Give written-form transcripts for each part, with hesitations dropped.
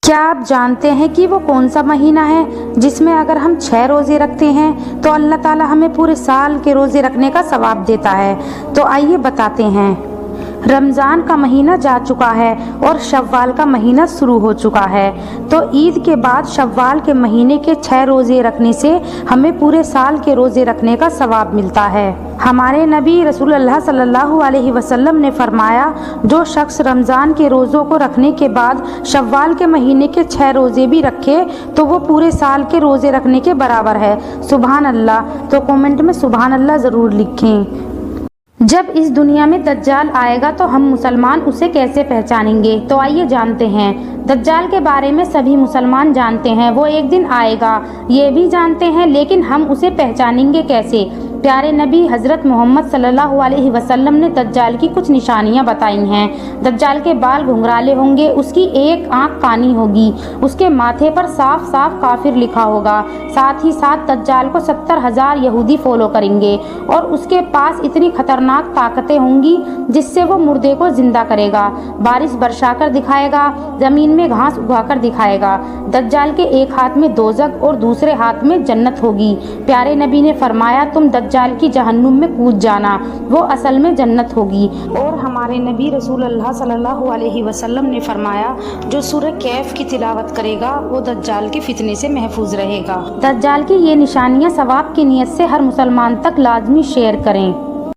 क्या आप जानते हैं कि वो कौन सा महीना है जिसमें अगर हम 6 रोजे रखते हैं तो अल्लाह ताला हमें पूरे साल के रोजे रखने का सवाब देता है। तो आइए बताते हैं। रमज़ान का महीना जा चुका है और शव्वाल का महीना शुरू हो चुका है। तो ईद के बाद शव्वाल के महीने के 6 रोजे रखने से हमें पूरे साल के रोजे रखने का सवाब मिलता है। हमारे नबी रसूलुल्लाह सल्लल्लाहु अलैहि वसल्लम ने फरमाया, जो शख्स रमज़ान के रोज़ों को रखने के बाद शव्वाल के महीने के 6 रोजे भी रखे तो वो पूरे साल के रोजे रखने के बराबर है। सुभान अल्लाह। तो कमेंट में सुभान अल्लाह ज़रूर लिखें। जब इस दुनिया में दज्जाल आएगा तो हम मुसलमान उसे कैसे पहचानेंगे? तो आइए जानते हैं। दज्जाल के बारे में सभी मुसलमान जानते हैं, वो एक दिन आएगा, ये भी जानते हैं, लेकिन हम उसे पहचानेंगे कैसे? प्यारे नबी हज़रत मोहम्मद सल्लल्लाहु अलैहि वसल्लम ने दज्जाल की कुछ निशानियां बताई हैं। दज्जाल के बाल घुंघराले होंगे, उसकी एक आंख कानी होगी, उसके माथे पर साफ साफ काफिर लिखा होगा। साथ ही साथ दज्जाल को 70,000 यहूदी फॉलो करेंगे और उसके पास इतनी खतरनाक ताकतें होंगी जिससे वो मुर्दे को जिंदा करेगा, बारिश बरसा कर दिखाएगा, जमीन में घास उगाकर दिखाएगा। दज्जाल के एक हाथ में दोज़ख और दूसरे हाथ में जन्नत होगी। प्यारे नबी ने फरमाया, तुम दज्जाल की जहन्नुम में कूद जाना, वो असल में जन्नत होगी। और हमारे नबी रसूलुल्लाह सल्लल्लाहु अलैहि वसल्लम ने फरमाया, जो सूरह कैफ की तिलावत करेगा वो दज्जाल के फितने से महफूज रहेगा। दज्जाल की ये निशानियां सवाब की नीयत से हर मुसलमान तक लाजमी शेयर करें।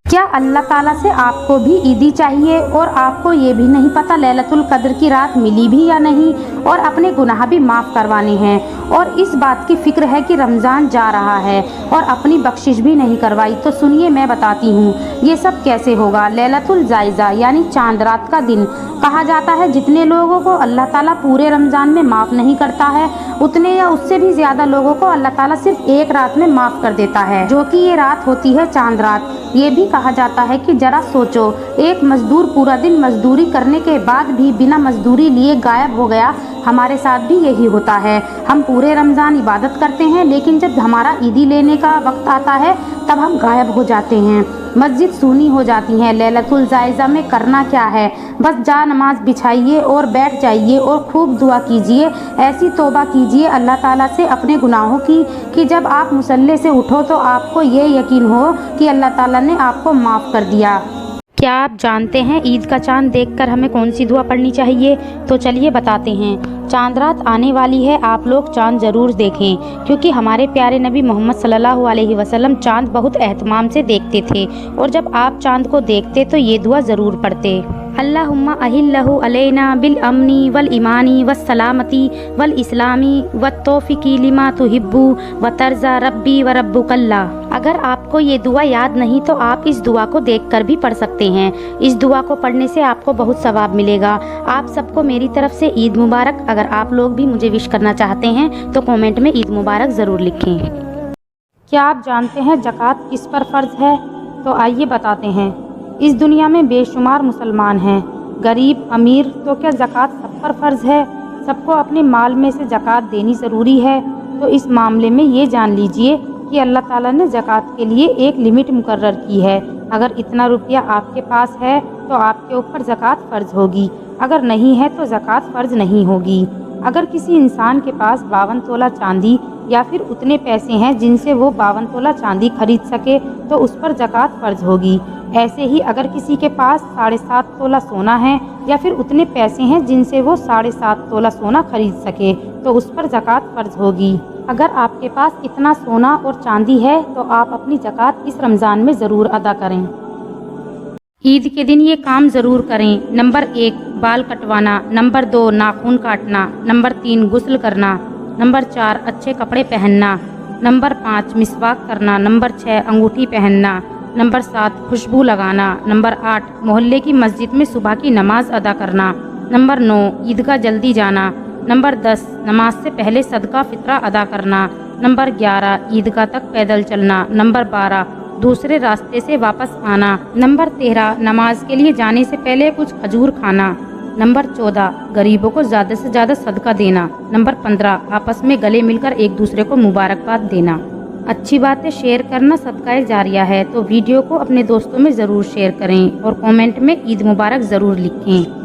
क्या अल्लाह ताला से आपको भी ईदी चाहिए और आपको ये भी नहीं पता लैलतुल कद्र की रात मिली भी या नहीं, और अपने गुनाह भी माफ़ करवाने हैं, और इस बात की फ़िक्र है कि रमज़ान जा रहा है और अपनी बख्शिश भी नहीं करवाई? तो सुनिए, मैं बताती हूँ ये सब कैसे होगा। लैलतुल जायज़ा यानी चांद रात का दिन कहा जाता है। जितने लोगों को अल्लाह ताला पूरे रमज़ान में माफ़ नहीं करता है, उतने या उससे भी ज़्यादा लोगों को अल्लाह ताला सिर्फ एक रात में माफ़ कर देता है, जो कि ये रात होती है चांद रात। ये भी कहा जाता है कि जरा सोचो, एक मजदूर पूरा दिन मजदूरी करने के बाद भी बिना मजदूरी लिए गायब हो गया। हमारे साथ भी यही होता है। हम पूरे रमज़ान इबादत करते हैं, लेकिन जब हमारा ईदी लेने का वक्त आता है तब हम गायब हो जाते हैं। मस्जिद सूनी हो जाती है। लैलतुल जायज़ा में करना क्या है? बस जा नमाज बिछाइए और बैठ जाइए और खूब दुआ कीजिए, ऐसी तौबा कीजिए अल्लाह ताला से अपने गुनाहों की कि जब आप मुसल्ले से उठो तो आपको ये यकीन हो कि अल्लाह ताला ने आपको माफ़ कर दिया। क्या आप जानते हैं ईद का चांद देखकर हमें कौन सी दुआ पढ़नी चाहिए? तो चलिए बताते हैं। चांद रात आने वाली है, आप लोग चांद ज़रूर देखें, क्योंकि हमारे प्यारे नबी मोहम्मद सल्लल्लाहु अलैहि वसल्लम चांद बहुत एहतमाम से देखते थे, और जब आप चांद को देखते तो ये दुआ ज़रूर पढ़ते। अल्लाहुम्मा अहिल्लहु अलैना बिल अमनी वल ईमानी वस सलामती वल इस्लामी व तौफीकी लिमा तुहिब्बु व तर्जा रब्बी व रब्बुकल्ला। अगर आपको ये दुआ याद नहीं तो आप इस दुआ को देखकर भी पढ़ सकते हैं। इस दुआ को पढ़ने से आपको बहुत सवाब मिलेगा। आप सबको मेरी तरफ से ईद मुबारक। अगर आप लोग भी मुझे विश करना चाहते हैं तो कमेंट में ईद मुबारक ज़रूर लिखें। क्या आप जानते हैं ज़कात किस पर फ़र्ज़ है? तो आइए बताते हैं। इस दुनिया में बेशुमार मुसलमान हैं, गरीब अमीर, तो क्या ज़कात सब पर फ़र्ज़ है? सबको अपने माल में से ज़कात देनी ज़रूरी है? तो इस मामले में ये जान लीजिए कि अल्लाह ताला ने ज़कात के लिए एक लिमिट मुकर्रर की है। अगर इतना रुपया आपके पास है तो आपके ऊपर ज़कात फ़र्ज़ होगी, अगर नहीं है तो ज़कात फ़र्ज़ नहीं होगी। अगर किसी इंसान के पास 52 तोला चांदी या फिर उतने पैसे हैं जिनसे वो 52 तोला चांदी खरीद सके तो उस पर ज़कात फ़र्ज़ होगी। ऐसे ही अगर किसी के पास 7.5 तोला सोना है या फिर उतने पैसे हैं जिनसे वो 7.5 तोला सोना खरीद सके तो उस पर ज़कात फ़र्ज़ होगी। अगर आपके पास इतना सोना और चांदी है तो आप अपनी ज़कात इस रमज़ान में ज़रूर अदा करें। ईद के दिन ये काम ज़रूर करें। नंबर 1 बाल कटवाना, नंबर 2 नाखून काटना, नंबर 3 गुस्ल करना, नंबर 4 अच्छे कपड़े पहनना, नंबर 5 मिसवाक करना, नंबर 6 अंगूठी पहनना, नंबर 7 खुशबू लगाना, नंबर 8 मोहल्ले की मस्जिद में सुबह की नमाज अदा करना, नंबर 9 ईदगाह जल्दी जाना, नंबर 10 नमाज से पहले सदका फितरा अदा करना, नंबर 11 ईदगाह तक पैदल चलना, नंबर 12 दूसरे रास्ते से वापस आना, नंबर 13 नमाज के लिए जाने से पहले कुछ खजूर खाना, नंबर 14 गरीबों को ज़्यादा से ज़्यादा सदका देना, नंबर 15 आपस में गले मिलकर एक दूसरे को मुबारकबाद देना। अच्छी बातें शेयर करना सदका जारिया है, तो वीडियो को अपने दोस्तों में ज़रूर शेयर करें और कमेंट में ईद मुबारक ज़रूर लिखें।